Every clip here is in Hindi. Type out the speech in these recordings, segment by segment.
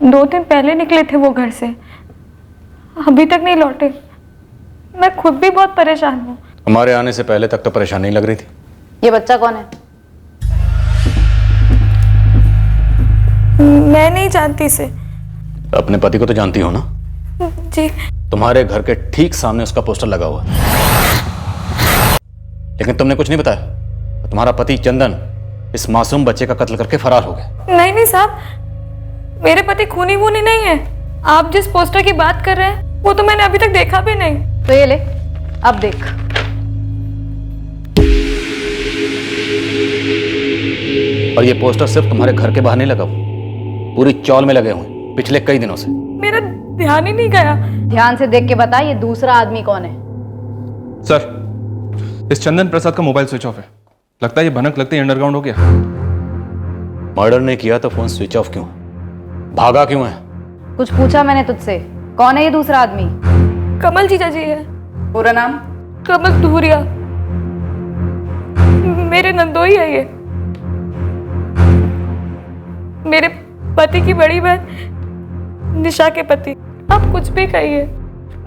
2 दिन पहले निकले थे वो घर से, अभी तक नहीं लौटे। मैं खुद भी बहुत परेशान हूँ। हमारे आने से पहले तक तो परेशान नहीं लग रही थी। ये बच्चा कौन है? मैं नहीं जानती इसे। अपने पति को तो जानती हो ना? जी। तुम्हारे घर के ठीक सामने उसका पोस्टर लगा हुआ है, लेकिन तुमने कुछ नहीं बताया। तुम्हारा पति चंदन इस मासूम बच्चे का कत्ल करके फरार हो गया। नहीं नहीं साहब, मेरे पति खूनी वूनी नहीं है। आप जिस पोस्टर की बात कर रहे हैं वो तो मैंने अभी तक देखा भी नहीं। तो ये ले, अब देख। और ये पोस्टर सिर्फ तुम्हारे घर के बाहर नहीं लगा हुआ, पूरी चौल में लगे हुए पिछले कई दिनों से। मेरा ध्यान ही नहीं गया। ध्यान से देख के बता, ये दूसरा आदमी कौन है? सर, इस चंदन प्रसाद का मोबाइल स्विच ऑफ है। लगता है ये भनक लगते ही अंडरग्राउंड हो गया। मर्डर नहीं किया तो फोन स्विच ऑफ क्यों है? भागा क्यों है? कुछ पूछा मैंने तुझसे? कौन है ये दूसरा आदमी? कमल जीजा जी है। पूरा नाम? कमल धूरिया। मेरे नंदोई है ये। मेरे पति की बड़ी बहन निशा के पति। आप कुछ भी कहिए,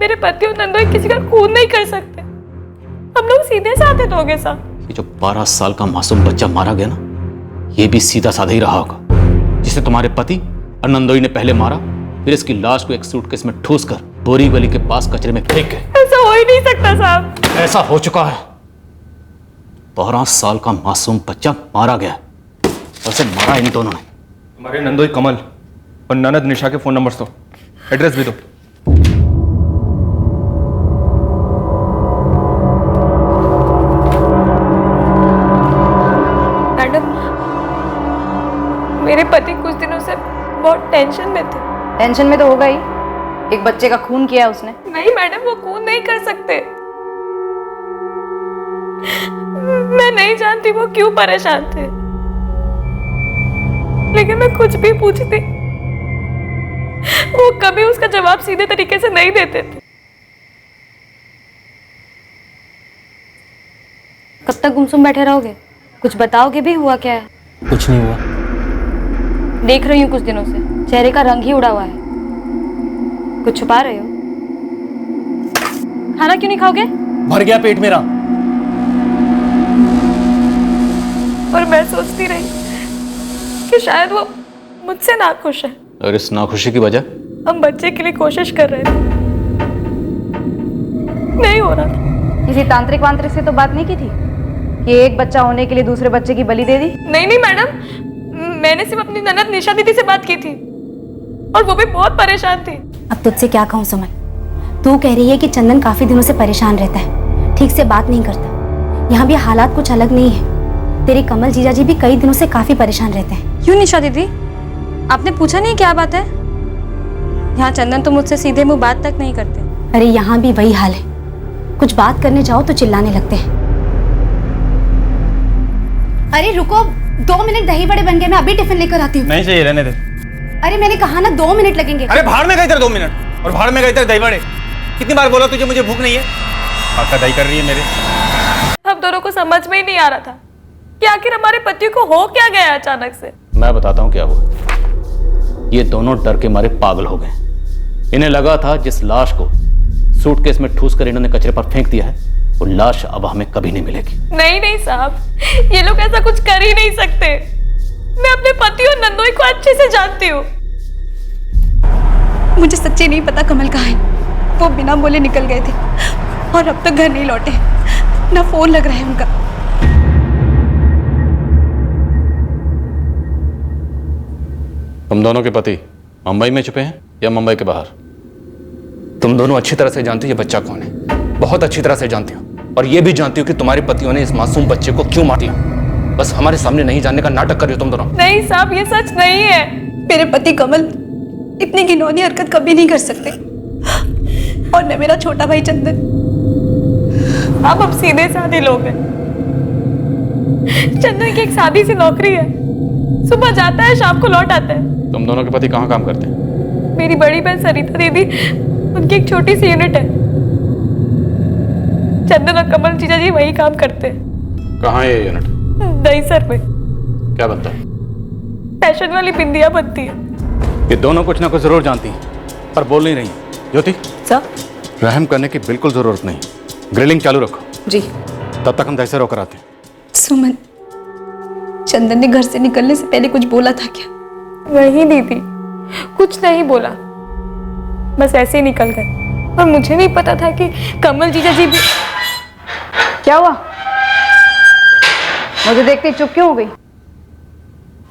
मेरे पति और नंदोई किसी का खून नहीं कर सकते। हम लोग सीधे साधे लोग हैं साहब। ये जो 12 साल का मासूम बच्चा मारा गया ना, ये भी सीधा साधा ही रहा होगा, जिसे तुम्हारे पति और नंदोई ने पहले मारा, फिर इसकी लाश को एक सूटकेस में ठूस कर बोरी गली के पास कचरे में फेंक गए। ऐसा हो ही नहीं सकता साहब। ऐसा हो चुका है। 12 साल का मासूम बच्चा मारा गया और उसे मारा इन दोनों ने। हमारे नंदोई कमल और ननद निशा के फोन नंबर्स दो, एड्रेस भी दो। मैडम, मेरे पति कुछ दिनों से बहुत टेंशन में थे। टेंशन में तो होगा ही, एक बच्चे का खून किया उसने। नहीं मैडम, वो खून नहीं कर सकते। मैं नहीं जानती वो क्यों परेशान थे, लेकिन मैं कुछ भी पूछती वो कभी उसका जवाब सीधे तरीके से नहीं देते थे। कब तक गुमसुम बैठे रहोगे? कुछ बताओगे भी? हुआ क्या है? कुछ नहीं हुआ। देख रही हूँ कुछ दिनों से चेहरे का रंग ही उड़ा हुआ है। कुछ छुपा रहे हो? खाना क्यों नहीं खाओगे? भर गया पेट मेरा। और मैं सोचती रही कि शायद वो मुझसे नाखुश है। और इस नाखुशी की वजह? हम बच्चे के लिए कोशिश कर रहे थे, नहीं हो रहा था। किसी तांत्रिक वांत्रिक से तो बात नहीं की थी कि एक बच्चा होने के लिए दूसरे बच्चे की बलि दे दी? नहीं मैडम, मैंने सिर्फ अपनी ननद निशा दीदी से बात की थी और वो भी बहुत परेशान थी। अब तुझसे क्या कहूँ सुमन, तू कह रही है कि चंदन काफी दिनों से परेशान रहता है, ठीक से बात नहीं करता। यहाँ भी हालात कुछ अलग नहीं है। तेरे कमल जीजा जी भी कई दिनों से काफी परेशान रहते हैं। क्यों निशा दीदी, आपने पूछा नहीं क्या बात है? यहाँ चंदन तो मुझसे सीधे मुंह बात तक नहीं करते। अरे यहाँ भी वही हाल है, कुछ बात करने जाओ तो चिल्लाने लगते हैं। अरे रुको, 2 मिनट, दही बड़े बन गए, मैं अभी टिफिन लेकर आती हूँ। नहीं चाहिए, रहने दे। अरे मैंने कहा ना 2 मिनट लगेंगे। अरे भाड़ में गए तेरे 2 मिनट, और भाड़ में गए तेरे दही बड़े। कितनी बार बोला तुझे मुझे भूख नहीं है? काका दही कर रही है मेरे। हम दोनों को समझ में ही नहीं आ रहा था कि आखिर हमारे पति को हो क्या गया अचानक से। मैं बताता हूँ क्या हुआ। ये दोनों डर के मारे पागल हो गए। इन्हें लगा था जिस लाश को सूटकेस में ठूस कर इन्होंने कचरे पर फेंक दिया है, वो लाश अब हमें कभी नहीं मिलेगी। नहीं साहब, ये लोग ऐसा कुछ कर ही नहीं सकते। मैं अपने पति और नंदोई को अच्छे से जानती हूँ। मुझे सच्ची नहीं पता कमल कहाँ है। वो बिना बोले निकल गए थे और अब तक घर नहीं लौटे, ना फोन लग रहा है उनका। तुम दोनों के पति मुंबई में छुपे हैं या मुंबई के बाहर? तुम दोनों अच्छी तरह से जानती हो ये बच्चा कौन है, बहुत अच्छी तरह से जानती हो। और ये भी जानती हो कि तुम्हारे पतियों ने इस मासूम बच्चे को क्यों मार दिया। बस हमारे सामने नहीं जानने का नाटक कर रही हो तुम दोनों। नहीं साहब, ये सच नहीं है। मेरे पति कमल इतनी घिनौनी हरकत कभी नहीं कर सकते, और न मेरा छोटा भाई चंदन। हम सीधे साधे लोग हैं। चंदन की एक सादी सी नौकरी है, सुबह जाता है शाम को लौट आता है। तुम दोनों के पति कहाँ काम करते हैं? मेरी बड़ी बहन सरिता दीदी, उनकी एक छोटी सी यूनिट है। चंदन और कमल जीजा जी वही काम करते हैं। कहाँ है ये यूनिट? दहीसर में। क्या बनता है? फैशन वाली बिंदियां बनती है। ये दोनों कुछ ना कुछ जरूर जानती हैं, पर बोल नहीं रही। ज्योति, सर। रहम करने की बिल्कुल जरूरत नहीं। ग्रिलिंग चालू रखो। जी। तब तक हम दहशत होकर आते हैं। सुमन, चंदन ने घर से निकलने से पहले कुछ बोला था क्या? नहीं दीदी, कुछ नहीं बोला, बस ऐसे ही निकल गए। और मुझे नहीं पता था कि कमल जीजा जी भी। क्या हुआ? मुझे देखते ही चुप क्यों हो गई?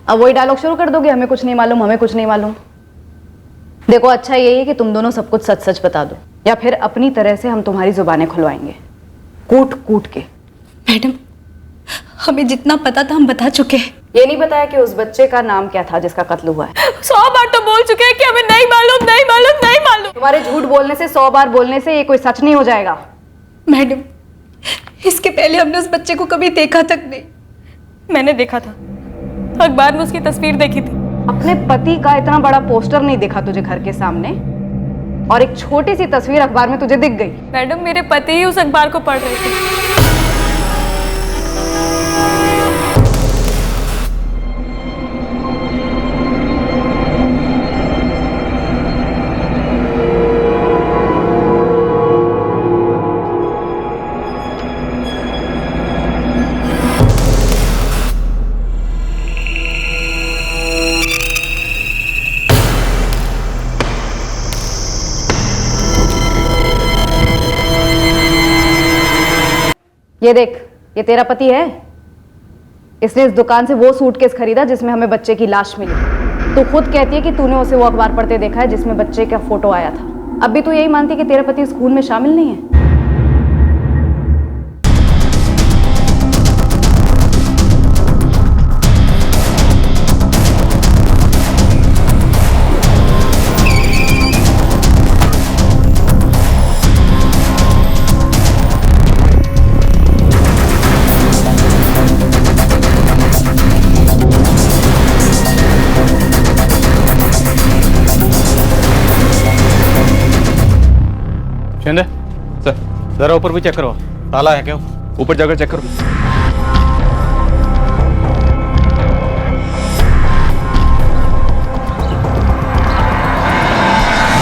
अब वही डायलॉग शुरू कर दोगे, हमें कुछ नहीं मालूम, हमें कुछ नहीं मालूम। देखो, अच्छा यही है कि तुम दोनों सब कुछ सच सच बता दो, या फिर अपनी तरह से हम तुम्हारी जुबानें खुलवाएंगे, कूट कूट के। मैडम, हमें जितना पता था हम बता चुके हैं। ये नहीं बताया कि उस बच्चे का नाम क्या था जिसका कत्ल हुआ है। 100 बार तो बोल चुके हैं कि हमें नहीं मालूम, नहीं मालूम, नहीं मालूम। तुम्हारे झूठ बोलने से, 100 बार बोलने से ये कोई सच नहीं हो जाएगा। मैडम, इसके पहले हमने उस बच्चे को कभी देखा तक नहीं। मैंने देखा था, अखबार में उसकी तस्वीर देखी थी। अपने पति का इतना बड़ा पोस्टर नहीं देखा तुझे घर के सामने, और एक छोटी सी तस्वीर अखबार में तुझे दिख गई। मैडम, मेरे पति ही उस अखबार को पढ़ रहे थे। ये देख, ये तेरा पति है। इसने इस दुकान से वो सूटकेस खरीदा जिसमें हमें बच्चे की लाश मिली। तू खुद कहती है कि तूने उसे वो अखबार पढ़ते देखा है जिसमें बच्चे का फोटो आया था। अब भी तू यही मानती है कि तेरा पति इस खून में शामिल नहीं है? शिंदे सर, जरा ऊपर भी चेक करो, ताला है क्या? ऊपर जाकर चेक करो।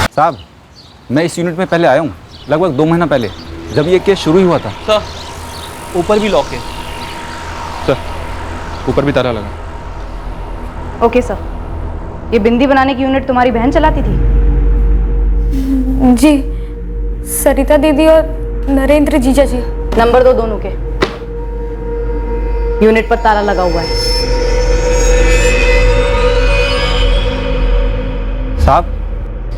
साहब, मैं इस यूनिट में पहले आया हूँ, लगभग 2 महीना पहले, जब ये केस शुरू ही हुआ था। सर, ऊपर भी लॉक है। सर, ऊपर भी ताला लगा। Okay sir. ये बिंदी बनाने की यूनिट तुम्हारी बहन चलाती थी? जी, सरिता दीदी और नरेंद्र जीजा जी। नंबर दो दोनों के। यूनिट पर ताला लगा हुआ है। साहब,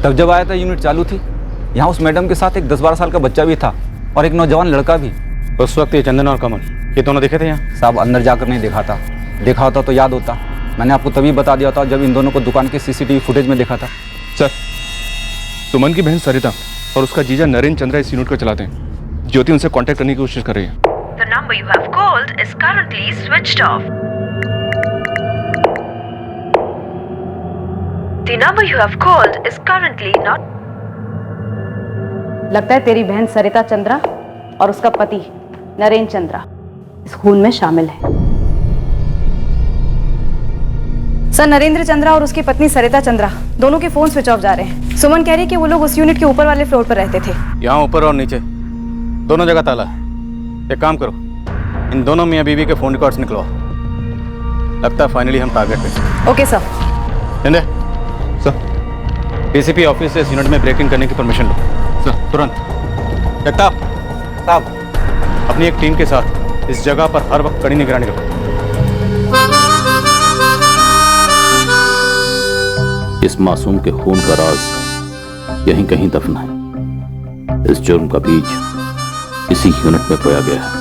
तब जब आया था यूनिट चालू थी। यहाँ उस मैडम के साथ एक 10-12 साल का बच्चा भी था और एक नौजवान लड़का भी। उस वक्त ये चंदन और कमल, ये दोनों दिखे थे यहाँ? साहब, अंदर जाकर नहीं देखा था, देखा होता तो याद होता। मैंने आपको तभी बता दिया था जब इन दोनों को दुकान के सीसीटीवी फुटेज में देखा था। सर, सुमन की बहन सरिता और उसका जीजा नरेंद्र चंद्रा इस यूनिट को चलाते हैं। ज्योति उनसे कांटेक्ट करने की कोशिश कर रही है। The number you have called is currently switched off. The number you have called is currently not. लगता है तेरी बहन सरिता चंद्रा और उसका पति नरेंद्र चंद्रा इस खून में शामिल है। सर, नरेंद्र चंद्रा और उसकी पत्नी सरिता चंद्रा दोनों के फोन स्विच ऑफ जा रहे हैं। सुमन कह रही है कि वो लोग उस यूनिट के ऊपर वाले फ्लोर पर रहते थे। यहाँ ऊपर और नीचे दोनों जगह ताला है। एक काम करो, इन दोनों मियाँ बीवी के फोन रिकॉर्ड्स निकलवाओ। लगता है फाइनली हम टारगेट पे। Okay sir. Shinde sir, DCP office से इस यूनिट में ब्रेकिंग करने की परमिशन लो सर, तुरंत। जगताप साहब, अपनी एक टीम के साथ इस जगह पर हर वक्त कड़ी निगरानी रखो। इस मासूम के खून का राज यहीं कहीं दफन है। इस जुर्म का बीज इसी यूनिट में बोया गया है।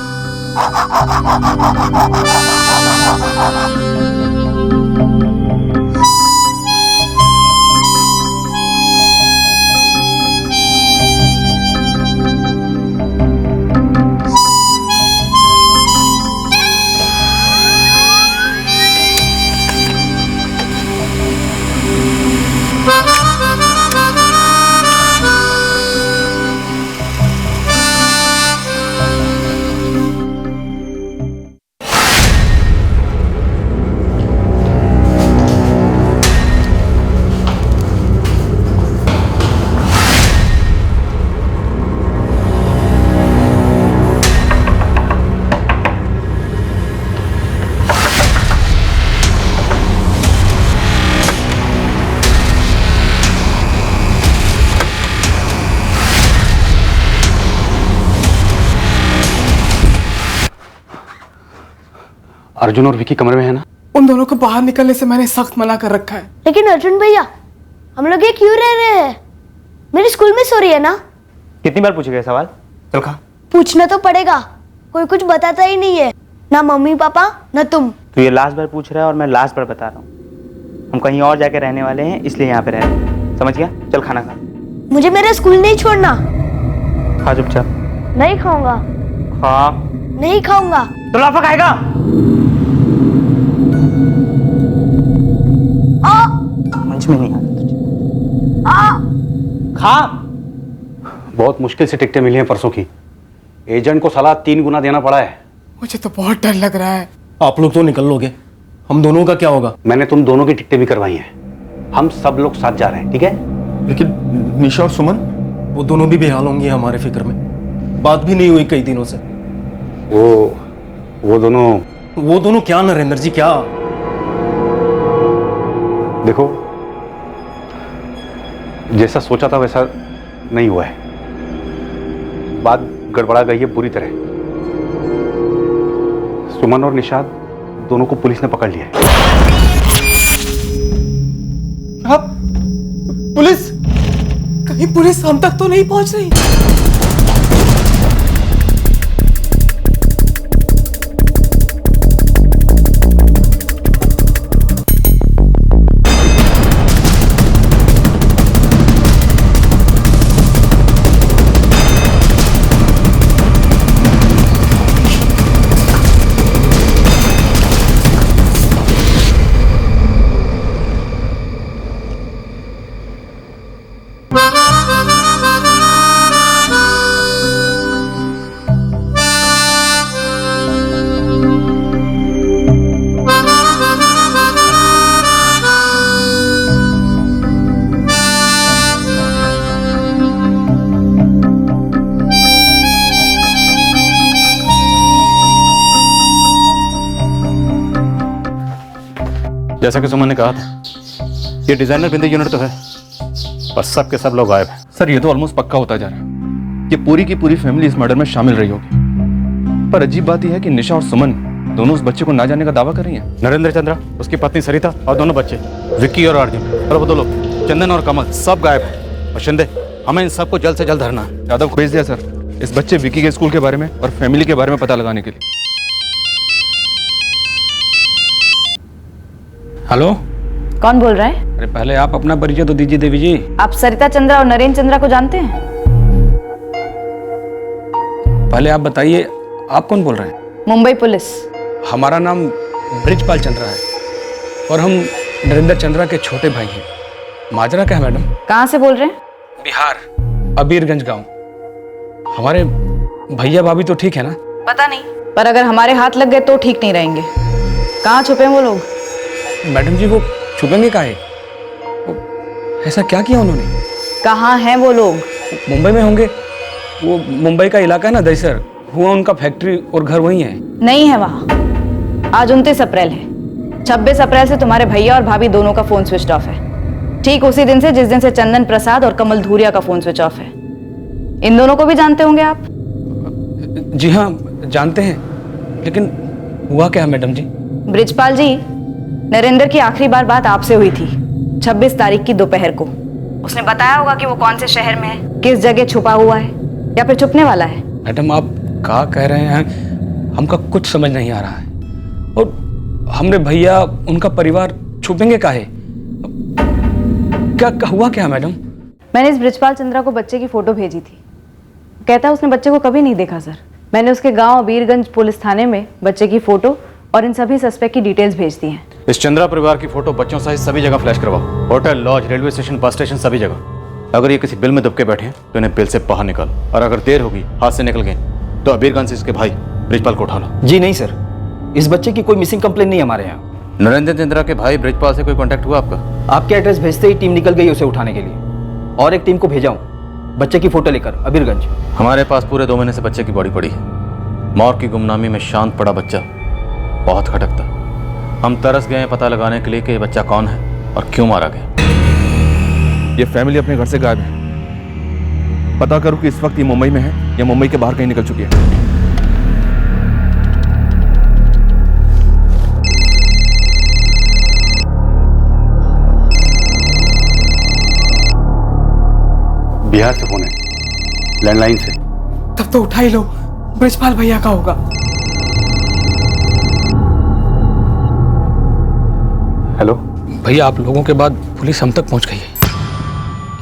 अर्जुन और विकी कमरे में है ना? उन दोनों को बाहर निकलने से मैंने सख्त मना कर रखा है। लेकिन अर्जुन भैया, हम लोग ये क्यों रह रहे हैं? मेरी स्कूल में सो रही है ना। कितनी बार पूछेगा सवाल? चल खा। पूछना तो पड़ेगा, कोई कुछ बताता ही नहीं है, ना मम्मी पापा ना तुम। तू ये लास्ट बार पूछ रहा है और मैं लास्ट बार बता रहा हूँ। हम कहीं और जाके रहने वाले हैं, इसलिए यहाँ पे रह रहे हैं। समझ गया? चल खाना खा। मुझे मेरा स्कूल नहीं छोड़ना। खा चुपचाप। नहीं खाऊंगा। खा। नहीं खाऊंगा। तो लाफा खाएगा? समझ में नहीं आता तुझे। खा। बहुत मुश्किल से टिकटें मिली हैं परसों की। एजेंट को साला 3 गुना देना पड़ा है। मुझे तो बहुत डर लग रहा है। आप लोग तो निकल लोगे, हम दोनों का क्या होगा? मैंने तुम दोनों की टिकटें भी करवाई हैं। हम सब लोग साथ जा रहे हैं, ठीक है? लेकिन निशा और सुमन, वो दोनों भी बेहाल होंगे हमारे फिक्र में। बात भी नहीं हुई कई दिनों से। वो दोनों क्या नरेंद्र जी, क्या? देखो, जैसा सोचा था वैसा नहीं हुआ है। बात गड़बड़ा गई है पूरी तरह। सुमन और निशाद दोनों को पुलिस ने पकड़ लिया है। अब पुलिस? कहीं पुलिस हम तक तो नहीं पहुंच रही? जैसा कि सुमन ने कहा था, ये डिजाइनर बिंदी यूनिट तो है, पर सब के सब लोग गायब हैं। सर, ये तो ऑलमोस्ट पक्का होता जा रहा है। ये पूरी की पूरी फैमिली इस मर्डर में शामिल रही होगी। पर अजीब बात यह है कि निशा और सुमन दोनों उस बच्चे को ना जाने का दावा कर रही हैं। नरेंद्र चंद्रा, उसकी पत्नी सरिता और दोनों बच्चे विक्की और अर्जुन, और वो दो लोग चंदन और कमल, सब गायब हैं। और शिंदे, हमें इन सबको जल्द से जल्द धरना है। यादव को भेज दिया सर, इस बच्चे विक्की के स्कूल के बारे में और फैमिली के बारे में पता लगाने के लिए। हेलो, कौन बोल रहा है? अरे पहले आप अपना परिचय तो दीजिए देवी जी। आप सरिता चंद्रा और नरेंद्र चंद्रा को जानते हैं? पहले आप बताइए, आप कौन बोल रहे हैं? मुंबई पुलिस। हमारा नाम ब्रिजपाल चंद्रा है और हम नरेंद्र चंद्रा के छोटे भाई हैं। माजरा क्या है मैडम? कहाँ से बोल रहे हैं? बिहार, अबीरगंज गांव। हमारे भैया भाभी तो ठीक है ना? पता नहीं, पर अगर हमारे हाथ लग गए तो ठीक नहीं रहेंगे। कहाँ छुपे हैं वो लोग? मैडम जी, वो छुपेंगे काहे? ऐसा क्या किया उन्होंने? कहाँ हैं वो लोग? मुंबई में होंगे। वो मुंबई का इलाका है ना दहिसर, हुआ उनका फैक्ट्री और घर वहीं है। नहीं है वहाँ। आज 29 अप्रैल है। 26 अप्रैल से तुम्हारे भैया और भाभी दोनों का फोन स्विच ऑफ है। ठीक उसी दिन से जिस दिन से चंदन प्रसाद और कमल धूरिया का फोन स्विच ऑफ है। इन दोनों को भी जानते होंगे आप? जी हाँ, जानते हैं। लेकिन हुआ क्या है मैडम जी? ब्रिजपाल जी, नरेंद्र की आखिरी बार बात आपसे हुई थी 26 तारीख की दोपहर को। उसने बताया होगा कि वो कौन से शहर में है, किस जगह छुपा हुआ है या फिर छुपने वाला है। मैडम, आप क्या कह रहे हैं? हमका कुछ समझ नहीं आ रहा है। और हमरे भैया, उनका परिवार छुपेंगे काहे? क्या हुआ क्या मैडम? मैंने इस ब्रिजपाल चंद्रा को बच्चे की फोटो भेजी थी। कहता है उसने बच्चे को कभी नहीं देखा सर। मैंने उसके गांव अबीरगंज पुलिस थाने में बच्चे की फोटो और इन सभी सस्पेक्ट की डिटेल्स भेज दी हैं। इस चंद्रा परिवार की फोटो बच्चों सहित सभी जगह फ्लैश करवाओ। Hotel, lodge, railway station, bus station, सभी जगह। अगर ये किसी बिल में दबके बैठे हैं तो इन्हें बिल से बाहर निकालो, और अगर देर होगी, हाथ से निकल गए, तो अबीरगंज से इसके भाई ब्रिजपाल को उठा लो। जी नहीं सर, इस बच्चे की कोई मिसिंग कंप्लेन नहीं है हमारे यहाँ। नरेंद्र चंद्रा के भाई ब्रिजपाल से कोई कांटेक्ट हुआ आपका? आपके एड्रेस भेजते ही टीम निकल गई उसे उठाने के लिए, और एक टीम को भेजा हूँ बच्चे की फोटो लेकर अबीरगंज। हमारे पास पूरे 2 महीने से बच्चे की बॉडी पड़ी है। मौत की गुमनामी में शांत पड़ा बच्चा बहुत खटकता। हम तरस गए पता लगाने के लिए कि ये बच्चा कौन है और क्यों मारा गया। ये फैमिली अपने घर से गायब है। पता करो कि इस वक्त ये मुंबई में है या मुंबई के बाहर कहीं निकल चुकी है। बिहार से फोन है, लैंडलाइन से। तब तो उठा ही लो, ब्रिजपाल भैया का होगा। हेलो भैया, आप लोगों के बाद पुलिस हम तक पहुंच गई है।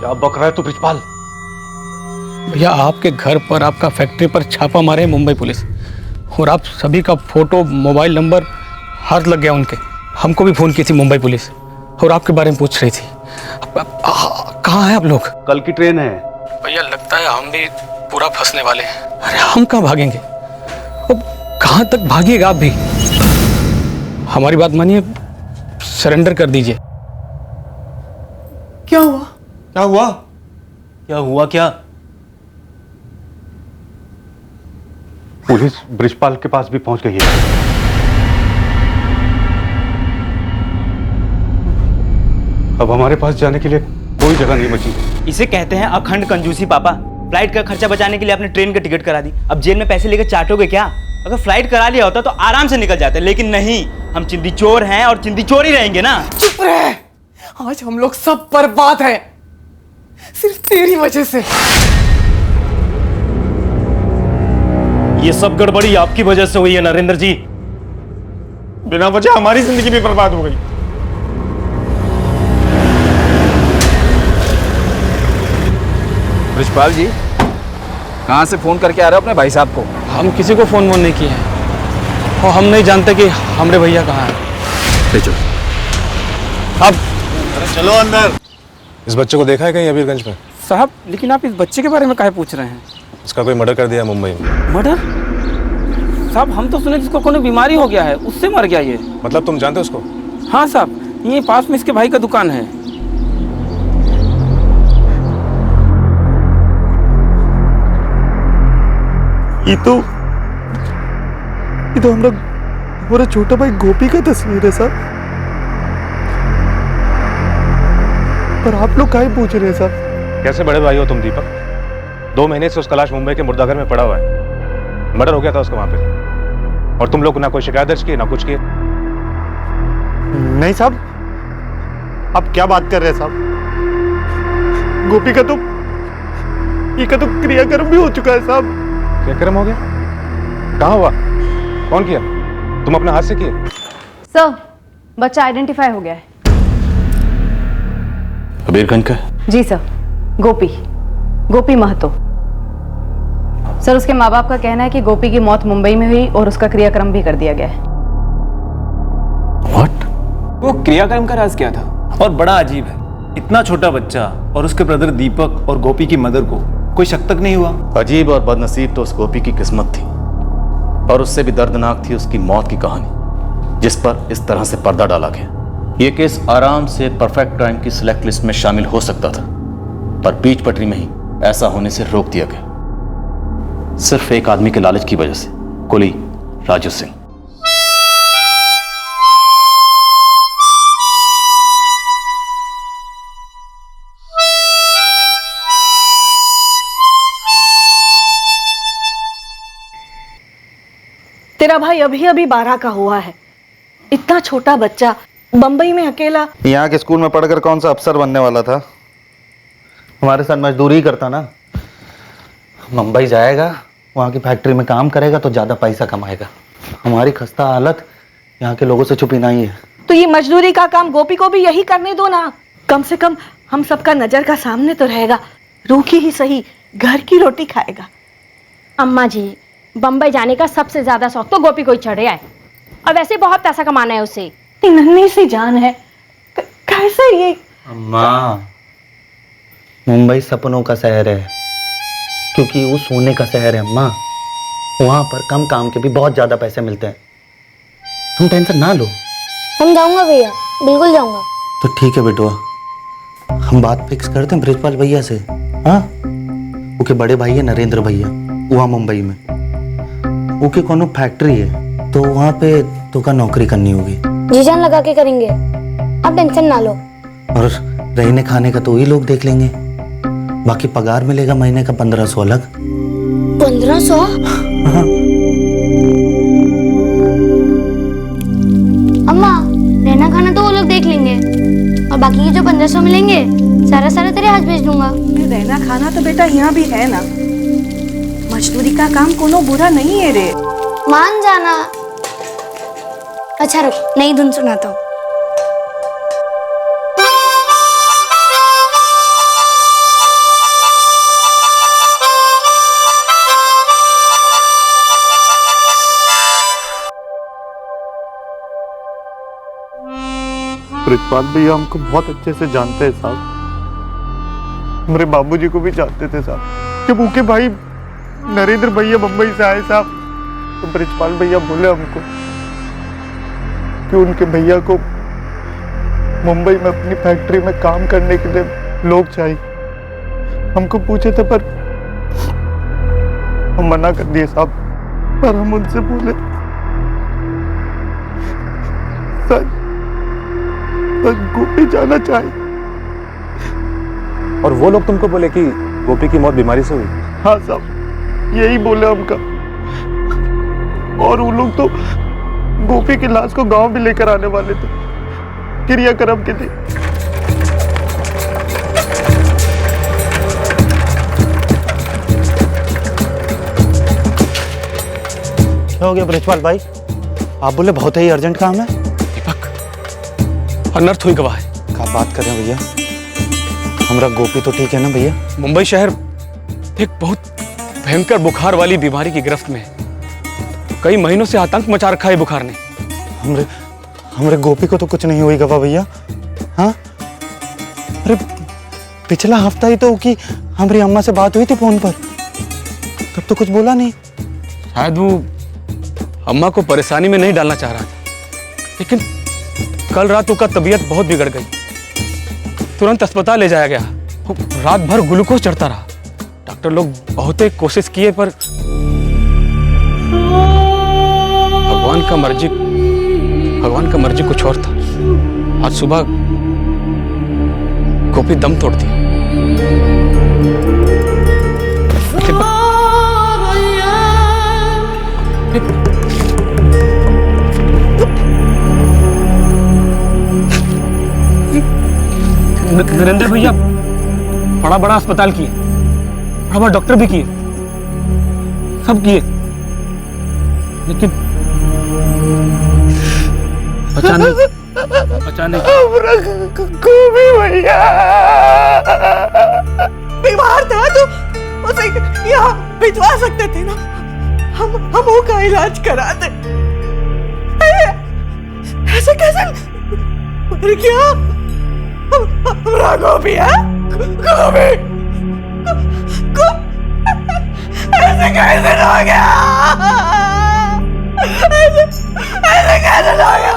क्या बक रहा है तू ब्रिजपाल? भैया, आपके घर पर, आपका फैक्ट्री पर छापा मारे है मुंबई पुलिस, और आप सभी का फोटो, मोबाइल नंबर हाथ लग गया उनके। हमको भी फोन की थी मुंबई पुलिस और आपके बारे में पूछ रही थी। कहाँ हैं आप लोग? कल की ट्रेन है भैया, लगता है हम भी पूरा फंसने वाले हैं। अरे हम कहाँ भागेंगे? अब कहाँ तक भागिएगा आप भी? हमारी बात मानिए, सरेंडर कर दीजिए। क्या हुआ? क्या हुआ? क्या हुआ? क्या? पुलिस ब्रिजपाल के पास भी पहुंच गई है। अब हमारे पास जाने के लिए कोई जगह नहीं बची। इसे कहते हैं अखंड कंजूसी पापा। फ्लाइट का खर्चा बचाने के लिए आपने ट्रेन का टिकट करा दी, अब जेल में पैसे लेकर चाटोगे क्या? अगर फ्लाइट करा लिया होता तो आराम से निकल जाते, लेकिन नहीं, हम चिंदी चोर हैं और चिंदी चोर ही रहेंगे ना। चुप रहे, आज हम लोग सब बर्बाद हैं, सिर्फ तेरी वजह से। ये सब गड़बड़ी आपकी वजह से हुई है नरेंद्र जी। बिना वजह हमारी जिंदगी भी बर्बाद हो गई। ब्रिजपाल जी, कहाँ से फोन करके आ रहे हो अपने भाई साहब को? हम किसी को फोन वोन नहीं किए हैं और हम नहीं जानते कि हमारे भैया कहाँ हैं। चलो अब चलो अंदर। इस बच्चे को देखा है कहीं अबीरगंज में? साहब, लेकिन आप इस बच्चे के बारे में काहे पूछ रहे हैं? इसका कोई मर्डर कर दिया मुंबई में। मर्डर? साहब, हम तो सुने जिसको कोई बीमारी हो गया है, उससे मर गया ये। मतलब तुम जानते हो उसको? हाँ साहब, ये पास में इसके भाई का दुकान है। ये तो हमारा छोटा भाई गोपी का तस्वीर है साहब। पर आप लोग काहे पूछ रहे हैं साहब? कैसे बड़े भाई हो तुम दीपक? 2 महीने से उसका लाश मुंबई के मुर्दाघर में पड़ा हुआ है। मर्डर हो गया था उसका वहां पे, और तुम लोग ना कोई शिकायत दर्ज की ना कुछ किए। नहीं साहब, आप क्या बात कर रहे हैं साहब? गोपी का तो क्रियाक्रम भी हो चुका है साहब। क्रियाक्रम हो गया? कहाँ हुआ? कौन किया? तुम अपने हाथ से किए? सर, बच्चा आइडेंटिफाई हो गया है। अबीरगंज का? जी सर, गोपी महतो। सर, उसके माँ बाप का कहना है कि गोपी की मौत मुंबई में हुई और उसका क्रियाक्रम भी कर दिया गया है। What? वो क्रियाक्रम का राज क्या था? और बड़ा अजीब है, इतना छोटा बच्चा और उसके ब्रदर दीपक और गोपी की मदर को कोई शक तक नहीं हुआ। अजीब और बदनसीब तो उस गोपी की किस्मत थी, और उससे भी दर्दनाक थी उसकी मौत की कहानी, जिस पर इस तरह से पर्दा डाला गया। यह केस आराम से परफेक्ट क्राइम की सिलेक्ट लिस्ट में शामिल हो सकता था, पर बीच पटरी में ही ऐसा होने से रोक दिया गया, सिर्फ एक आदमी के लालच की वजह से, कुली राजू सिंह। तेरा भाई अभी अभी 12 का हुआ है, इतना छोटा बच्चा बंबई में अकेला। यहाँ के स्कूल में पढ़कर कौन सा अफसर बनने वाला था? हमारे साथ मजदूरी ही करता ना। मुंबई जाएगा, वहाँ की फैक्ट्री में काम करेगा तो ज़्यादा पैसा कमाएगा। हमारी खस्ता हालत यहाँ के लोगों से छुपी नहीं है। तो ये मजदूरी का काम गोपी को भी यही करने दो ना, कम से कम हम सबका नजर का सामने तो रहेगा, रूखी ही सही घर की रोटी खाएगा। अम्मा जी, बम्बई जाने का सबसे ज्यादा शौक तो गोपी को ही चढ़ है, और वैसे बहुत पैसा कमाना है उसे। नन्ही सी जान है, कैसे ये? अम्मा, मुंबई सपनों का शहर है, क्योंकि वो सोने का शहर है अम्मा। वहाँ पर कम काम के भी बहुत ज्यादा पैसे मिलते हैं। तुम टेंशन ना लो। हम जाऊंगा भैया, बिल्कुल जाऊंगा। तो ठीक है बेटुआ, हम बात फिक्स करते हैं ब्रिजपाल भैया से। हाँ, उनके बड़े भाई है नरेंद्र भैया, वहाँ मुंबई में उनकी कोनो फैक्ट्री है, तो वहाँ पे तो का नौकरी करनी होगी। जी जान लगा के करेंगे, आप टेंशन ना लो। और रहने खाने का तो वही लोग देख लेंगे, बाकी पगार मिलेगा महीने का 1500 अलग। 1500? अम्मा, रहना खाना तो वो लोग देख लेंगे, और बाकी के जो 1500 मिलेंगे सारा तेरे हाथ भेज दूंगा। रहना खाना तो बेटा यहाँ भी है ना। मजदूरी का काम कोनो बुरा नहीं है रे। मान जाना। अच्छा रुक, नई धुन सुनाता हूँ। ब्रिजपाल भैया हमको बहुत अच्छे से जानते हैं साहब। हमारे बाबूजी को भी जानते थे साहब। जब उनके भाई नरेंद्र भैया मुंबई से आए साहब, तो ब्रिजपाल भैया बोले हमको कि उनके भैया को मुंबई में अपनी फैक्ट्री में काम करने के लिए लोग चाहिए। हमको पूछे थे पर हम मना कर दिए साहब। पर हम उनसे बोले सच गोपी जाना चाहे। और वो लोग तुमको बोले कि गोपी की मौत बीमारी से हुई? हाँ साहब, यही बोले हमका। और वो लोग तो गोपी की लाश को गांव भी लेकर आने वाले थे क्रियाक्रम के लिए। क्या हो गया ब्रिजपाल भाई? आप बोले बहुत ही अर्जेंट काम है। अनर्थ हुई गवाह है। क्या बात कर रहे हैं भैया? हमारा गोपी तो ठीक है ना भैया? मुंबई शहर एक बहुत भयंकर बुखार वाली बीमारी की गिरफ्त में है। कई महीनों से आतंक मचा रखा है बुखार ने। हमरे गोपी को तो कुछ नहीं हुई गवाह भैया। हाँ, अरे पिछला हफ्ता ही तो की हमारी अम्मा से बात हुई थी फोन पर, तब तो कुछ बोला नहीं। शायद वो अम्मा को परेशानी में नहीं डालना चाह रहा था, लेकिन कल रात उसका तबीयत बहुत बिगड़ गई। तुरंत अस्पताल ले जाया गया। रात भर ग्लूकोज चढ़ता रहा। डॉक्टर लोग बहुत ही कोशिश किए पर भगवान का मर्जी कुछ और था। आज सुबह गोपी दम तोड़ दिया। नरेंद्र भैया बड़ा अस्पताल किए, बड़ा डॉक्टर भी किए, सब किए, लेकिन अचानक गोपी भैया बीमार था तो उसे यहाँ भिजवा सकते थे ना। हम वो का इलाज कराते। ऐसे कैसे मर गया हमारा गोपी? गोपी ऐसे कैसे हो गया? ऐसे कैसे हो गया?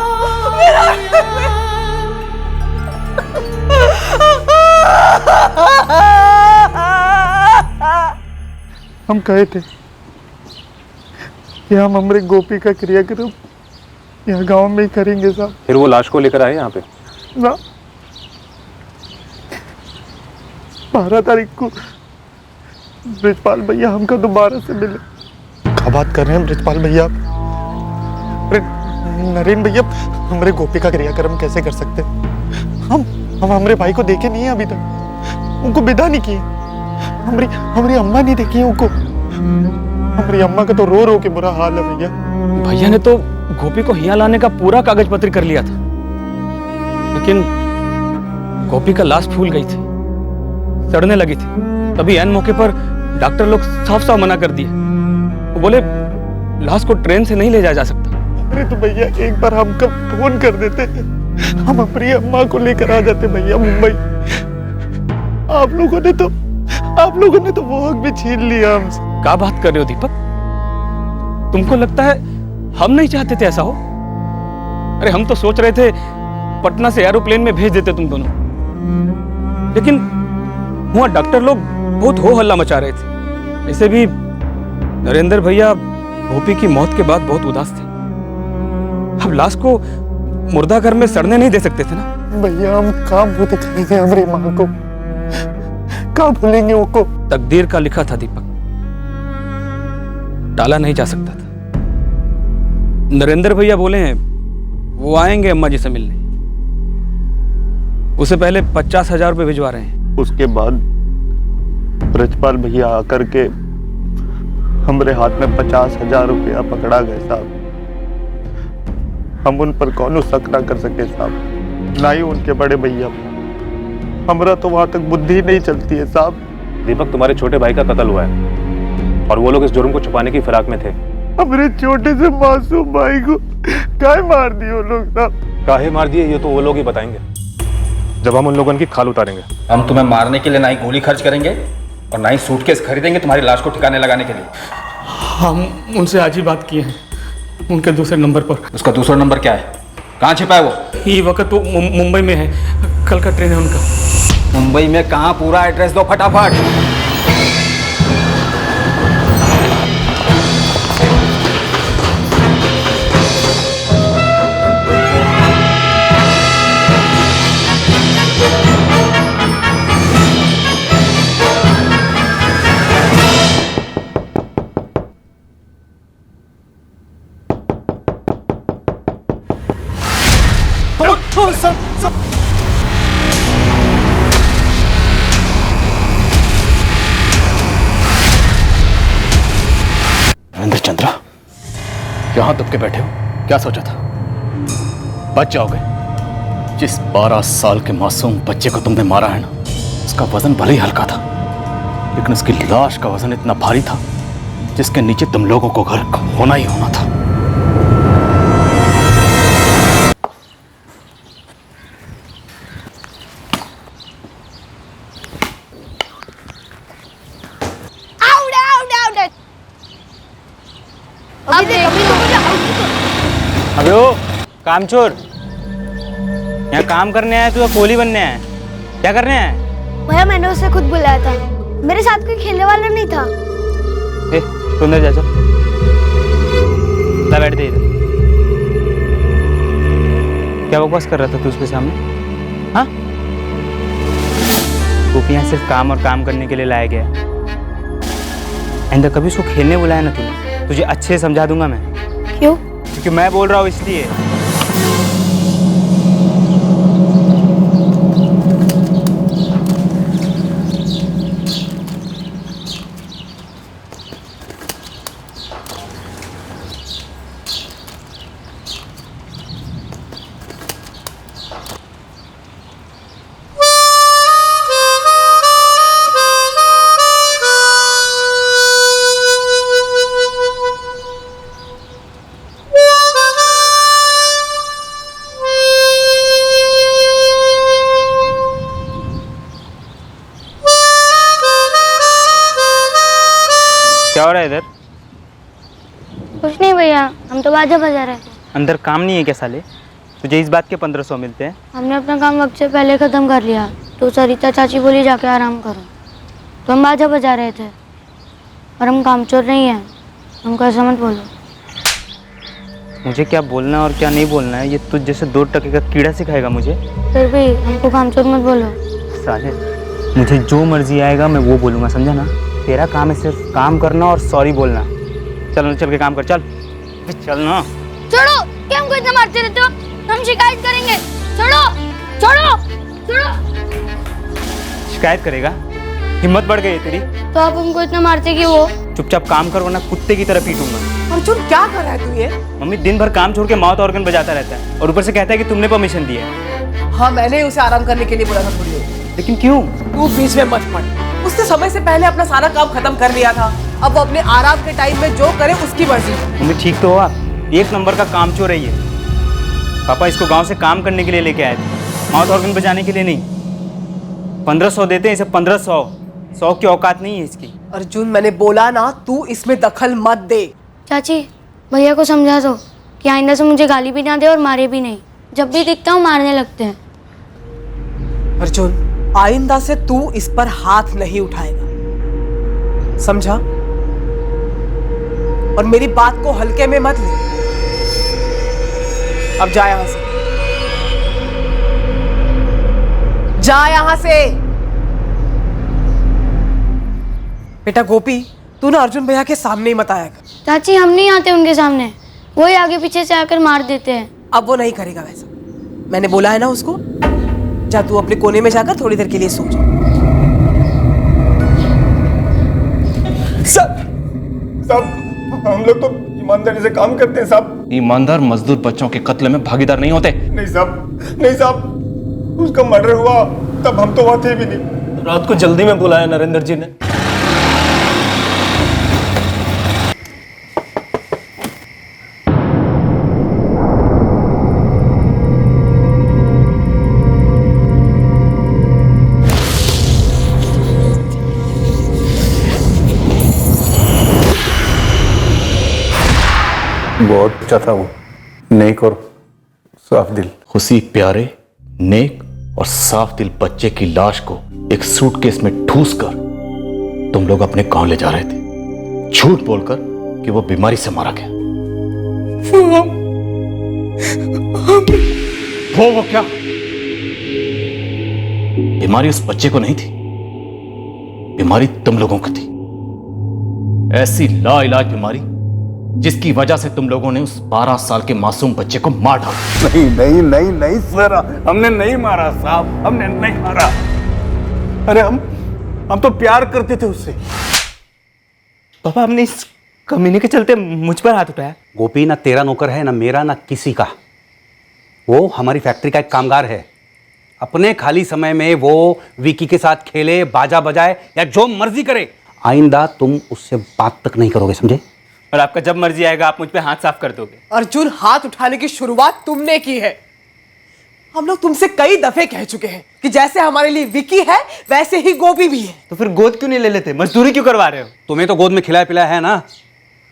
हम कहे थे कि हम हमारे गोपी का क्रियाक्रम यहाँ गांव में ही करेंगे साहब। फिर वो लाश को लेकर आए यहाँ पे ना? 12 तारीख को ब्रिजपाल भैया हमको दोबारा से मिले। क्या बात कर रहे हैं ब्रिजपाल भैया? अरे नरेंद्र भैया, हमारे गोपी का क्रियाक्रम कैसे कर सकते? हम हमारे भाई को देखे नहीं है अभी तक, उनको विदा नहीं किए। हमारी अम्मा नहीं देखी है उनको। हमारी अम्मा का तो रो रो के बुरा हाल है भैया। भैया ने तो गोपी को यहाँ लाने का पूरा कागज पत्र कर लिया था, लेकिन गोपी का लाश फूल गई थी, सड़ने लगी थी। तभी ऐन मौके पर डॉक्टर लोग साफ साफ मना कर दिए। वो बोले लाश को ट्रेन से नहीं ले जाया जा सकता। अरे तो भैया एक बार हमको फोन कर देते, हम अपनी अम्मा को लेकर आ जाते भैया मुंबई। आप लोगों ने तो वो हक भी छीन लिया हमसे। क्या बात कर रहे हो दीपक? तुमको लगता है हम नहीं चाहते थे ऐसा हो? अरे हम तो सोच रहे थे पटना से एरोप्लेन में भेज देते तुम दोनों, लेकिन वहां डॉक्टर लोग बहुत हो हल्ला मचा रहे थे। ऐसे भी नरेंद्र भैया गोपी की मौत के बाद बहुत उदास थे। अब लाश को मुर्दाघर में सड़ने नहीं दे सकते थे ना। भैया हम काम वो दिखाएंगे हमारी माँ को, कहाँ भूलेंगे उनको? तकदीर का लिखा था दीपक, टाला नहीं जा सकता था। नरेंद्र भैया बोले हैं वो आएंगे अम्मा जी से मिलने। उससे पहले 50,000 रुपए भिजवा रहे हैं। उसके बाद ब्रजपाल भैया आकर के हमारे हाथ में 50,000 रुपया पकड़ा गए साहब। हम उन पर कौन शक ना कर सके साहब, ना ही उनके बड़े भैया। हमारा तो वहां तक बुद्धि नहीं चलती है साहब। दीपक, तुम्हारे छोटे भाई का कत्ल हुआ है और वो लोग इस जुर्म को छुपाने की फिराक में थे। हमारे छोटे से मासूम भाई को काहे मार दिए वो लोग साहब? काहे मार दिए ये तो वो लोग ही बताएंगे जब हम उन लोगों की खाल उतारेंगे। हम तुम्हें मारने के लिए ना ही गोली खर्च करेंगे और ना ही सूटकेस खरीदेंगे तुम्हारी लाश को ठिकाने लगाने के लिए। हम उनसे आज ही बात किए हैं, उनके दूसरे नंबर पर। उसका दूसरा नंबर क्या है? कहाँ छिपा है वो? ये वक्त तो मुंबई में है, कल का ट्रेन है उनका। मुंबई में कहाँ? पूरा एड्रेस दो फटाफट। नरेंद्र चंद्रा, यहां दब के बैठे हो? क्या सोचा था बच जाओगे? जिस 12 साल के मासूम बच्चे को तुमने मारा है ना, उसका वजन भले ही हल्का था, लेकिन उसकी लाश का वजन इतना भारी था जिसके नीचे तुम लोगों को घर होना ही होना था। अबे ओ कामचोर, यहाँ काम करने आया तू या कोहली बनने आया? क्या करने आया? भैया मैंने उसे खुद बुलाया था, मेरे साथ कोई खेलने वाला नहीं था। तू अंदर जा, चल बैठ दे इधर। क्या बकवास कर रहा था तू उसके सामने? हाँ, तू यहाँ सिर्फ काम और काम करने के लिए लाया गया। अंदर कभी उसको खेलने बुलाया ना तूने, तुझे अच्छे से समझा दूंगा मैं। क्यों? क्योंकि मैं बोल रहा हूँ इसलिए। क्या हो रहा है इधर? कुछ नहीं भैया, हम तो बाजा बजा रहे थे। अंदर काम नहीं है क्या साले? तुझे इस बात के 1500 मिलते हैं। हमने अपना काम वक्त से पहले ख़त्म कर लिया, तो सरिता चाची बोली जाके आराम करो, तो हम बाजा बजा रहे थे। और हम कामचोर नहीं हैं, हमको ऐसा मत बोलो। मुझे क्या बोलना और क्या नहीं बोलना है ये तुझ जैसे 2 टके का कीड़ा सिखाएगा मुझे? फिर भी हमको कामचोर मत बोलो। साले, मुझे जो मर्जी आएगा मैं वो बोलूँगा, समझा ना? तेरा काम है सिर्फ काम करना और सॉरी बोलना। चल चल के काम कर, चल चल ना। छोड़ो, क्या हमको इतना मारते रहते हो? हम शिकायत करेंगे। छोड़ो छोड़ो छोड़ो। शिकायत करेगा? हिम्मत बढ़ गई है तेरी? तो आप हमको इतना मारते क्यों हो? चुपचाप काम कर वरना कुत्ते की तरह पीटूंगा। अर्जुन क्या कर रहा है तू ये? मम्मी दिन भर काम छोड़ के माउथ ऑर्गन बजाता रहता है और ऊपर से कहता है कि तुमने परमिशन दी है। हाँ, मैंने उसे आराम करने के लिए बोला था थोड़ी देर। लेकिन क्यों? तू बीच में मत पड़। उसने समय से पहले अपना सारा काम खत्म कर लिया था, अब वो अपने आराम के टाइम में जो करे उसकी मर्जी। मम्मी ठीक तो हो आप? 1 नंबर का कामचोर है ये। पापा इसको गांव से काम करने के लिए लेके आए थे, माउथ ऑर्गन बजाने के लिए नहीं। 1500 देते हैं इसे, 1500। 100 की औकात नहीं है इसकी। अर्जुन मैंने बोला ना, तू इसमें दखल मत दे। चाची भैया को समझा दो कि आइंदा से मुझे गाली भी ना दे और मारे भी नहीं। जब भी दिखता हूँ मारने लगते हैं। अर्जुन आइंदा से तू इस पर हाथ नहीं उठाएगा, समझा? और मेरी बात को हल्के में मत ले। अब जा यहां से, जा यहां से। बेटा गोपी, तू ना अर्जुन भैया के सामने ही मत आया कर। चाची हम नहीं आते उनके सामने, वो ही आगे पीछे से आकर मार देते हैं। अब वो नहीं करेगा वैसा, मैंने बोला है ना उसको। जा तू अपने कोने में जाकर थोड़ी देर के लिए सो जा। साहब हम लोग तो ईमानदारी से काम करते हैं साहब। ईमानदार मजदूर बच्चों के कत्ल में भागीदार नहीं होते। नहीं साहब, नहीं साहब, उसका मर्डर हुआ तब हम तो वहां थे भी नहीं। रात को जल्दी में बुलाया नरेंद्र जी ने। बहुत अच्छा था वो, नेक और साफ दिल। उसी प्यारे, नेक और साफ दिल बच्चे की लाश को एक सूटकेस में ठूस कर तुम लोग अपने गांव ले जा रहे थे, झूठ बोलकर कि वो बीमारी से मारा गया। वो क्या? बीमारी उस बच्चे को नहीं थी, बीमारी तुम लोगों को थी। ऐसी लाइलाज बीमारी जिसकी वजह से तुम लोगों ने उस 12 साल के मासूम बच्चे को मार डाला। नहीं नहीं नहीं नहीं सर, हमने नहीं मारा साहब, हमने नहीं मारा। अरे हम तो प्यार करते थे उससे। पापा हमने इस कमीने के चलते मुझ पर हाथ उठाया। गोपी ना तेरा नौकर है, ना मेरा, ना किसी का। वो हमारी फैक्ट्री का एक कामगार है। अपने खाली समय में वो विकी के साथ खेले, बाजा बजाए या जो मर्जी करे। आइंदा तुम उससे बात तक नहीं करोगे, समझे? और आपका जब मर्जी आएगा आप मुझ पे हाथ साफ कर दोगे। अर्जुन, हाथ उठाने की शुरुआत तुमने की है। हम लोग तुमसे कई दफे कह चुके हैं कि जैसे हमारे लिए विकी है वैसे ही गोपी भी है। तो फिर गोद क्यों नहीं ले लेते? मजदूरी क्यों करवा रहे हो? तुम्हें तो गोद में खिलाया पिलाया है ना,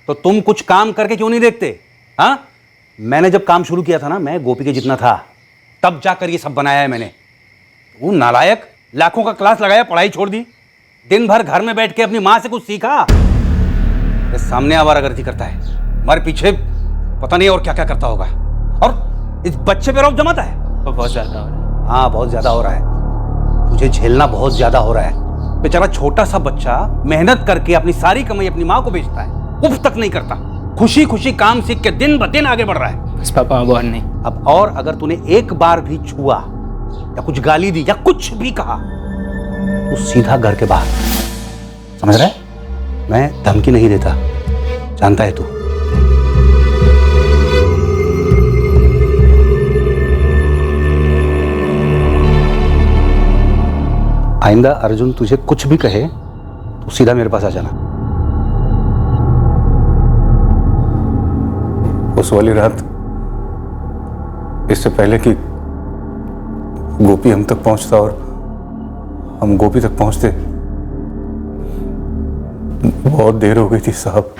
तो तुम कुछ काम करके क्यों नहीं देखते? हाँ, मैंने जब काम शुरू किया था ना, मैं गोपी के जितना था, तब जाकर ये सब बनाया है मैंने। वो नालायक लाखों का क्लास लगाया, पढ़ाई छोड़ दी, दिन भर घर में बैठ के अपनी माँ से कुछ सीखा। ये सामने आवारागर्दी करता है, हमारे पीछे पता नहीं और क्या क्या करता होगा। और इस बच्चे पे रौब जमाता है। तो बहुत ज्यादा हो रहा है। हाँ, बहुत ज्यादा हो रहा है। तुझे झेलना बहुत ज्यादा हो रहा है। बेचारा छोटा सा बच्चा मेहनत करके अपनी सारी कमाई अपनी माँ को बेचता है, उफ तक नहीं करता, खुशी खुशी काम सीख के दिन ब दिन आगे बढ़ रहा है। बस पापा अब और नहीं। अब और अगर तूने एक बार भी छुआ या कुछ गाली दी या कुछ भी कहा तो सीधा घर के बाहर, समझ रहा है? मैं धमकी नहीं देता, जानता है तू। आइंदा अर्जुन तुझे कुछ भी कहे तो सीधा मेरे पास आ जाना। उस वाली रात, इससे पहले कि गोपी हम तक पहुंचता और हम गोपी तक पहुंचते, बहुत देर हो गई थी साहब।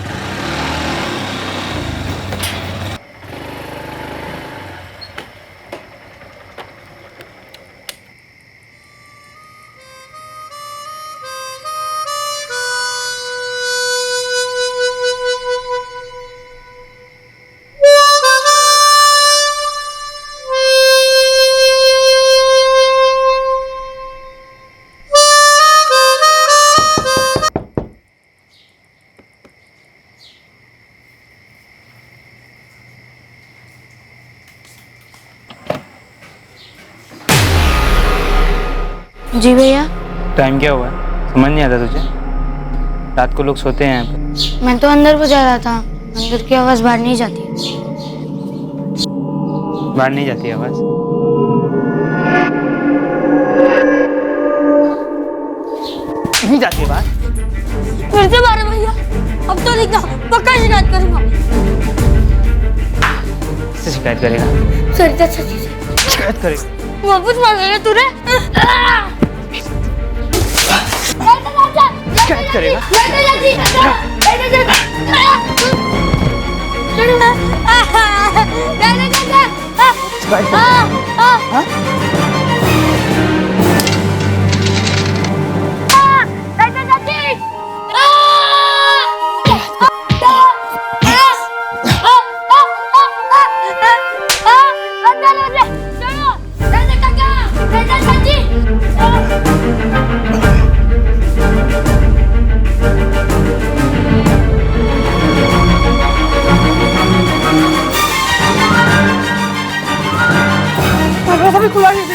जी भैया। टाइम क्या हुआ है? समझ नहीं आता तुझे? रात को लोग सोते हैं यहाँ पे। मैं तो अंदर को जा रहा था, अंदर की आवाज बाहर नहीं जाती। बाहर नहीं जाती आवाज? नहीं जाती है बाहर? फिर से मारे भैया, अब तो लिखना, पक्का शिकायत करूंगा। किससे शिकायत करेगा? सरिता चाची से। शिकायत करेगा? वापस मार देगा तूने। शिकायत करेगा? खुला नहीं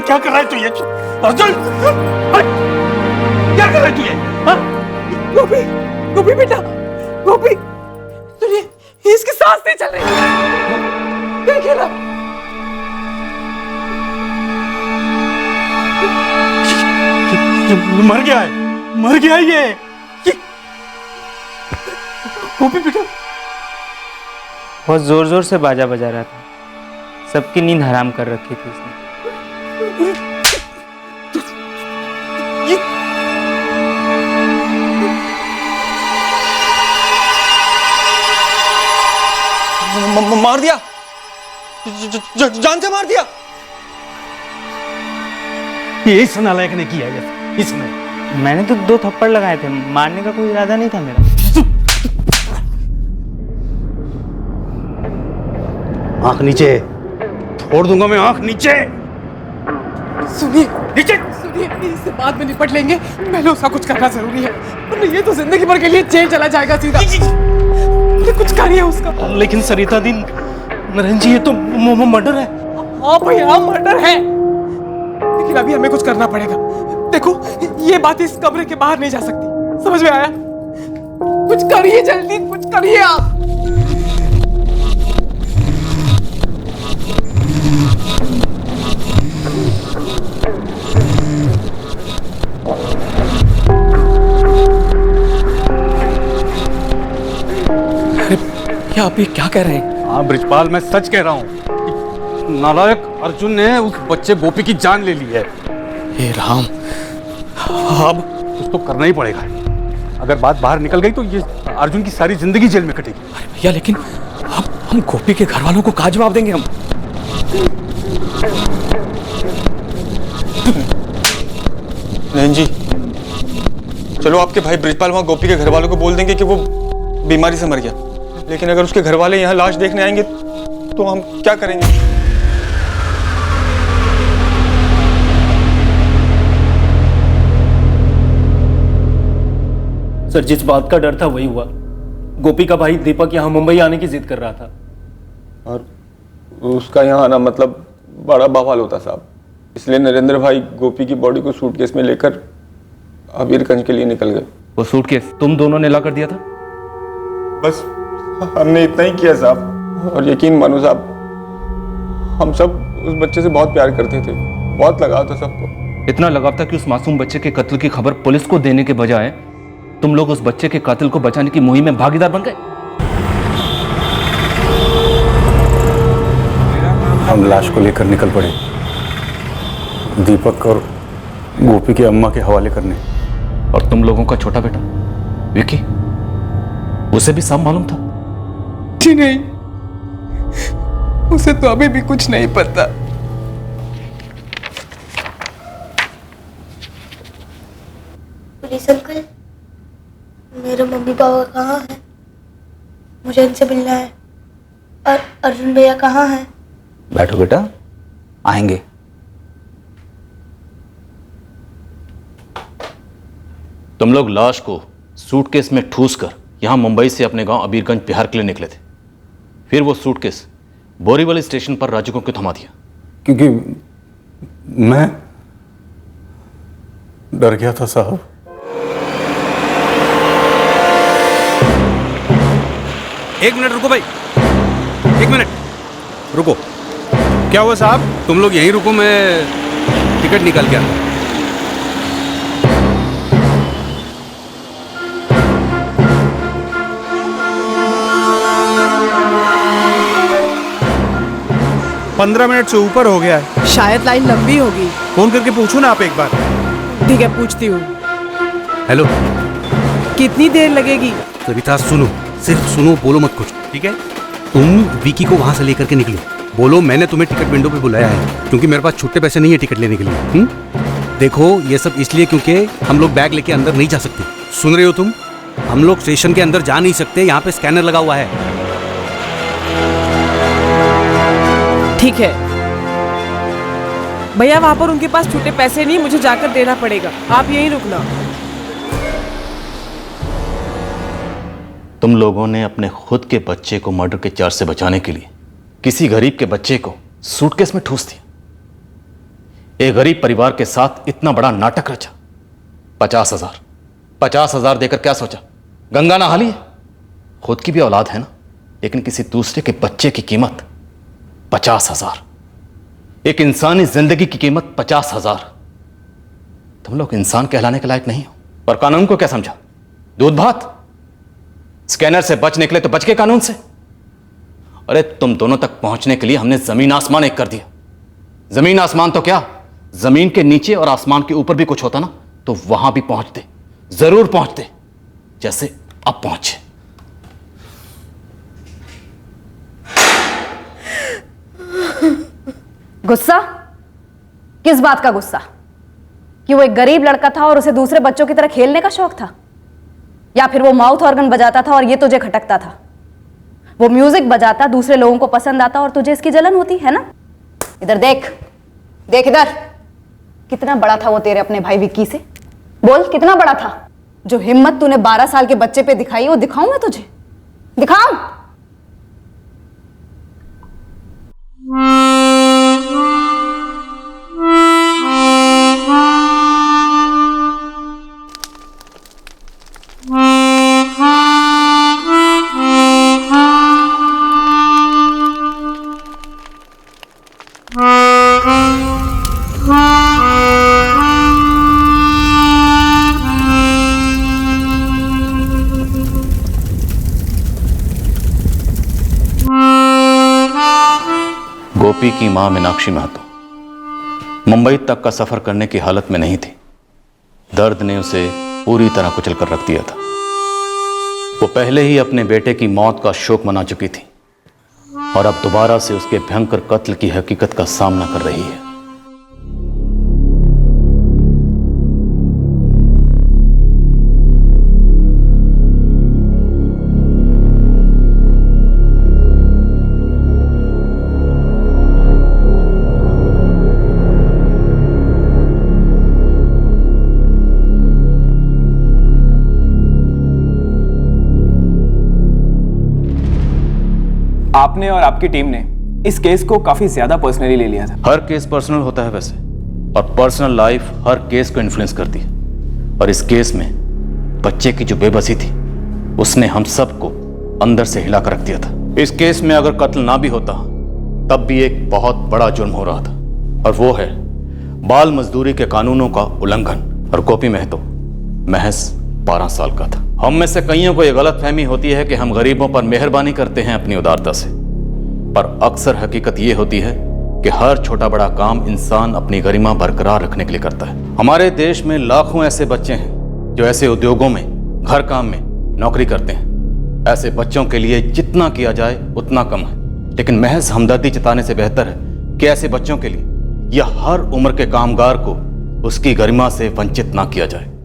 क्या कर रहा है तू ये? अर्जुन, क्या कर रहा है तू ये? गोपी, गोपी बेटा, गोपी, सुनिए, इसकी सांस नहीं चल रही। देखिए ना। मर गया है, मर गया है ये। गोपी बेटा, बहुत जोर जोर से बाजा बजा रहा था, सबकी नींद हराम कर रखी थी इसने। मार दिया, जान से मार दिया। ये इस नालायक ने किया है, इसने। मैंने तो 2 थप्पड़ लगाए थे, मारने का कोई इरादा नहीं था मेरा। आंख नीचे, छोड़ दूंगा मैं आंख नीचे। सुनिए, नीचे सुनिए, इससे बाद में निपट लेंगे, पहले उसका कुछ करना जरूरी है, वरना ये तो जिंदगी भर के लिए जेल चला जाएगा सीधा। कुछ करिए उसका। लेकिन सरिता दी, नरेंद्र जी, ये तो मर्डर है। हाँ भैया, मर्डर है, लेकिन अभी हमें कुछ करना पड़ेगा। देखो, ये बात इस कमरे के बाहर नहीं जा सकती, समझ में आया? कुछ करिए, जल्दी कुछ करिए आप। आप ये क्या कह रहे हैं? हाँ ब्रिजपाल, मैं सच कह रहा हूँ। नालायक अर्जुन ने उस बच्चे गोपी की जान ले ली है। हे राम, अब कुछ तो करना ही पड़ेगा। अगर बात बाहर निकल गई तो ये अर्जुन की सारी जिंदगी जेल में कटेगी। अरे भैया, लेकिन हम गोपी के घर वालों को क्या जवाब देंगे हम? नरेंद्र जी, चलो आपके भाई ब्रिजपाल वहां गोपी के घर वालों को बोल देंगे कि वो बीमारी से मर गया, लेकिन अगर उसके घर वाले यहाँ लाश देखने आएंगे तो हम क्या करेंगे? सर, जिस बात का डर था वही हुआ। गोपी का भाई दीपक यहाँ मुंबई आने की जिद कर रहा था, और उसका यहाँ आना मतलब बड़ा बवाल होता साहब। इसलिए नरेंद्र भाई गोपी की बॉडी को सूटकेस में लेकर अबीरगंज के लिए निकल गए। वो सूटकेस तुम दोनों ने ला कर दिया था? बस हमने इतना ही किया साहब, और यकीन मानो साहब, हम सब उस बच्चे से बहुत प्यार करते थे, बहुत लगाव था सबको। इतना लगाव था कि उस मासूम बच्चे के कत्ल की खबर पुलिस को देने के बजाय तुम लोग उस बच्चे के कातिल को बचाने की मुहिम में भागीदार बन गए। हम लाश को लेकर निकल पड़े, दीपक और गोपी की अम्मा के हवाले करने। और तुम लोगों का छोटा बेटा विकी, उसे भी सब मालूम था? जी नहीं, उसे तो अभी भी कुछ नहीं पता। पुलिस अंकल, मेरे मम्मी पापा कहाँ हैं? मुझे इनसे मिलना है। और अर्जुन भैया कहाँ हैं? बैठो बेटा, आएंगे। तुम लोग लाश को सूटकेस में ठूस कर यहां मुंबई से अपने गांव अबीरगंज बिहार के लिए निकले थे। फिर वो सूटकेस बोरीवली स्टेशन पर राजू को क्यों थमा दिया? क्योंकि मैं डर गया था साहब। एक मिनट रुको भाई, 1 मिनट रुको। क्या हुआ साहब? तुम लोग यहीं रुको, मैं टिकट निकाल के आता हूं। पंद्रह मिनट से ऊपर हो गया है। शायद लाइन लंबी होगी। फोन करके पूछो ना आप एक बार। ठीक है, पूछती हूँ। हेलो, कितनी देर लगेगी? सविता सुनो, सिर्फ सुनो, बोलो मत कुछ, ठीक है? तुम विकी को वहां से लेकर के निकलो, बोलो मैंने तुम्हें टिकट विंडो पे बुलाया है, क्योंकि मेरे पास छुट्टे पैसे नहीं है टिकट लेने के लिए। देखो, ये सब इसलिए क्योंकि हम लोग बैग लेके अंदर नहीं जा सकते। सुन रहे हो तुम? हम लोग स्टेशन के अंदर जा नहीं सकते, यहाँ पे स्कैनर लगा हुआ है। ठीक है भैया, वहां पर उनके पास छूटे पैसे नहीं, मुझे जाकर देना पड़ेगा, आप यहीं रुकना। तुम लोगों ने अपने खुद के बच्चे को मर्डर के चार्ज से बचाने के लिए किसी गरीब के बच्चे को सूटकेस में ठूस दिया। एक गरीब परिवार के साथ इतना बड़ा नाटक रचा। 50,000 देकर क्या सोचा? गंगा नहा ली? खुद की भी औलाद है ना, लेकिन किसी दूसरे के बच्चे की कीमत 50,000। एक इंसानी जिंदगी की कीमत 50,000। तुम लोग इंसान कहलाने के लायक नहीं हो। और कानून को क्या समझा? दूध भात। स्कैनर से बच निकले तो बच के कानून से। अरे तुम दोनों तक पहुंचने के लिए हमने जमीन आसमान एक कर दिया। जमीन आसमान तो क्या, जमीन के नीचे और आसमान के ऊपर भी कुछ होता ना तो वहां भी पहुंचते, जरूर पहुंचते, जैसे अब पहुंचे। गुस्सा? किस बात का गुस्सा? कि वो एक गरीब लड़का था और उसे दूसरे बच्चों की तरह खेलने का शौक था? या फिर वो माउथ ऑर्गन बजाता था और ये तुझे खटकता था? वो म्यूजिक बजाता, दूसरे लोगों को पसंद आता और तुझे इसकी जलन होती है ना? इधर देख, देख इधर। कितना बड़ा था वो तेरे अपने भाई विक्की से? बोल, कितना बड़ा था? जो हिम्मत तूने 12 साल के बच्चे पे दिखाई वो दिखाऊं मैं तुझे? दिखाऊं? गोपी की मां मीनाक्षी महतो मुंबई तक का सफर करने की हालत में नहीं थी। दर्द ने उसे पूरी तरह कुचलकर रख दिया था। वो पहले ही अपने बेटे की मौत का शोक मना चुकी थी और अब दोबारा से उसके भयंकर कत्ल की हकीकत का सामना कर रही है। आपने और आपकी टीम ने इस केस को काफी ज्यादा पर्सनली ले लिया था। हर केस पर्सनल होता है वैसे, और पर्सनल लाइफ हर केस को इन्फ्लुएंस करती है। और इस केस में बच्चे की जो बेबसी थी उसने हम सबको अंदर से हिला कर रख दिया था। इस केस में अगर कत्ल ना भी होता तब भी एक बहुत बड़ा जुर्म हो रहा था, और वो है बाल मजदूरी के कानूनों का उल्लंघन। और गोपी महतो महज 12 साल का था। हम में से कईयों को यह गलतफहमी होती है कि हम गरीबों पर मेहरबानी करते हैं अपनी उदारता से, पर अक्सर हकीकत यह होती है कि हर छोटा बड़ा काम इंसान अपनी गरिमा बरकरार रखने के लिए करता है। हमारे देश में लाखों ऐसे बच्चे हैं जो ऐसे उद्योगों में, घर काम में नौकरी करते हैं। ऐसे बच्चों के लिए जितना किया जाए उतना कम है, लेकिन महज हमदर्दी जताने से बेहतर है कि ऐसे बच्चों के लिए या हर उम्र के कामगार को उसकी गरिमा से वंचित ना किया जाए।